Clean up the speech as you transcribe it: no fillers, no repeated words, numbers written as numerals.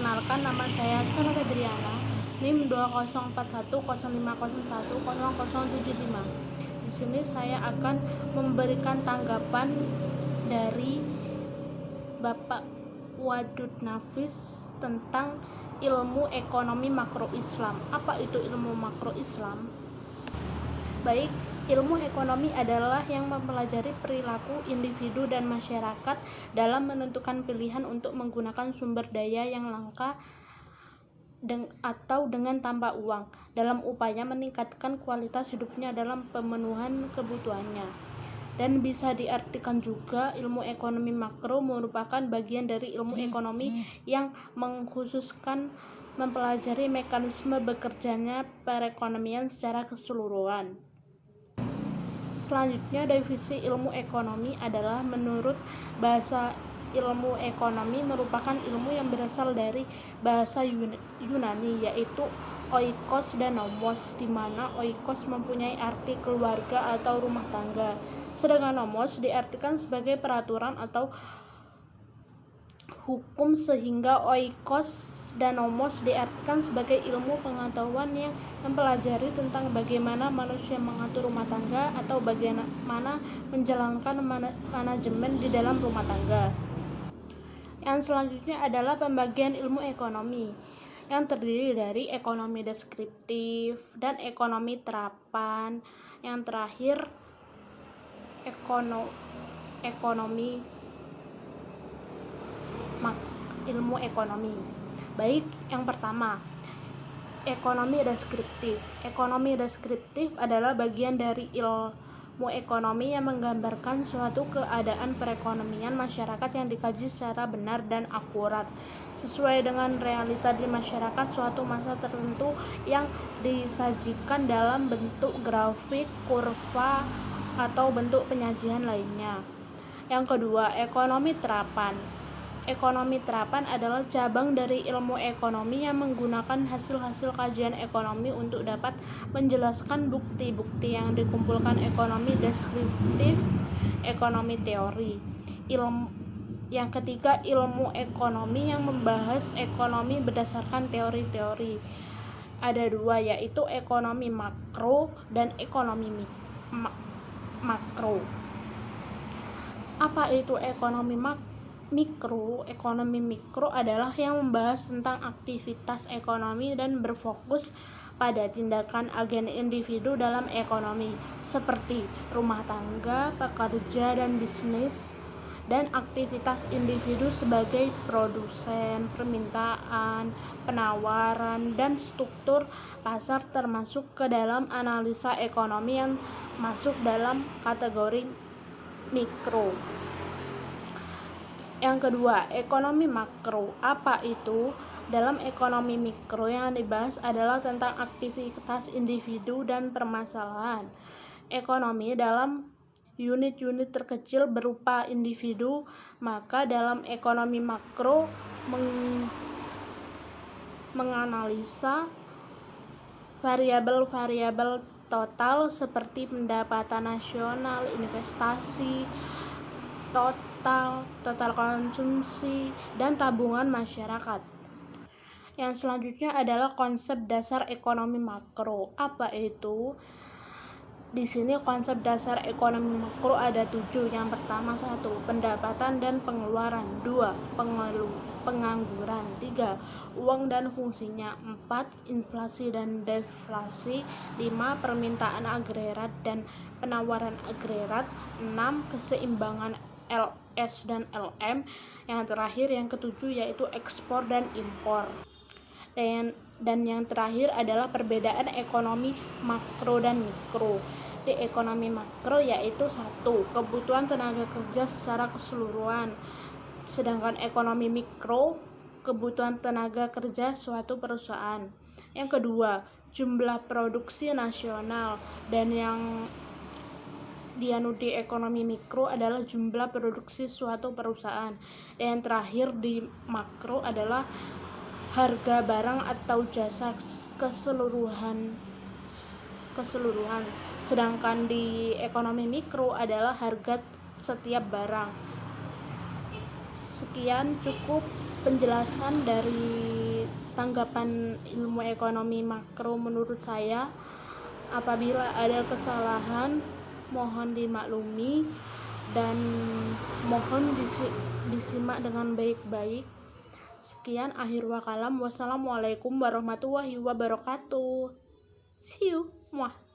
Perkenalkan, nama saya Sarah Febriana, NIM 204105010075. Di sini saya akan memberikan tanggapan dari Bapak Wadud Nafis tentang ilmu ekonomi makro Islam. Apa itu ilmu makro Islam? Baik, ilmu ekonomi adalah yang mempelajari perilaku individu dan masyarakat dalam menentukan pilihan untuk menggunakan sumber daya yang langka atau dengan tanpa uang dalam upaya meningkatkan kualitas hidupnya dalam pemenuhan kebutuhannya. Dan bisa diartikan juga ilmu ekonomi makro merupakan bagian dari ilmu ekonomi yang mengkhususkan mempelajari mekanisme bekerjanya perekonomian secara keseluruhan. Selanjutnya, definisi ilmu ekonomi adalah menurut bahasa ilmu ekonomi merupakan ilmu yang berasal dari bahasa Yunani, yaitu oikos dan nomos, di mana oikos mempunyai arti keluarga atau rumah tangga, sedangkan nomos diartikan sebagai peraturan atau hukum, sehingga oikos dan nomos diartikan sebagai ilmu pengetahuan yang mempelajari tentang bagaimana manusia mengatur rumah tangga atau bagaimana menjalankan manajemen di dalam rumah tangga. Yang selanjutnya adalah pembagian ilmu ekonomi, yang terdiri dari ekonomi deskriptif dan ekonomi terapan. Yang terakhir, ilmu ekonomi. Baik, yang pertama, ekonomi deskriptif. Ekonomi deskriptif adalah bagian dari ilmu ekonomi yang menggambarkan suatu keadaan perekonomian masyarakat yang dikaji secara benar dan akurat sesuai dengan realita di masyarakat suatu masa tertentu, yang disajikan dalam bentuk grafik, kurva, atau bentuk penyajian lainnya. Yang kedua, ekonomi terapan. Ekonomi terapan adalah cabang dari ilmu ekonomi yang menggunakan hasil-hasil kajian ekonomi untuk dapat menjelaskan bukti-bukti yang dikumpulkan ekonomi deskriptif, ekonomi teori. Yang ketiga, ilmu ekonomi yang membahas ekonomi berdasarkan teori-teori. Ada dua, yaitu ekonomi makro dan ekonomi makro. Apa itu ekonomi makro? Ekonomi mikro adalah yang membahas tentang aktivitas ekonomi dan berfokus pada tindakan agen individu dalam ekonomi, seperti rumah tangga, pekerja, dan bisnis, dan aktivitas individu sebagai produsen, permintaan, penawaran, dan struktur pasar termasuk ke dalam analisa ekonomi yang masuk dalam kategori mikro. Yang kedua, ekonomi makro. Apa itu? Dalam ekonomi mikro yang dibahas adalah tentang aktivitas individu dan permasalahan ekonomi dalam unit-unit terkecil berupa individu. Maka dalam ekonomi makro menganalisa variabel-variabel total seperti pendapatan nasional, investasi, total konsumsi, dan tabungan masyarakat. Yang selanjutnya adalah konsep dasar ekonomi makro. Apa itu? Di sini konsep dasar ekonomi makro ada 7. Yang pertama, 1. Pendapatan dan pengeluaran. 2. Pengangguran. 3. Uang dan fungsinya. 4. Inflasi dan deflasi. 5. Permintaan agregat dan penawaran agregat. 6. Keseimbangan LS dan LM. Yang terakhir, yang ketujuh, yaitu ekspor dan impor. Dan yang terakhir adalah perbedaan ekonomi makro dan mikro. Di ekonomi makro yaitu 1. Kebutuhan tenaga kerja secara keseluruhan. Sedangkan ekonomi mikro, kebutuhan tenaga kerja suatu perusahaan. Yang kedua, jumlah produksi nasional. Dan yang di ekonomi mikro adalah jumlah produksi suatu perusahaan. Dan yang terakhir di makro adalah harga barang atau jasa keseluruhan. Sedangkan di ekonomi mikro adalah harga setiap barang. Sekian, cukup. penjelasan dari tanggapan ilmu ekonomi makro menurut saya. Apabila ada kesalahan, mohon dimaklumi dan mohon disimak dengan baik-baik. Sekian, akhir wakalam. Wassalamualaikum warahmatullahi wabarakatuh. See you. Muah.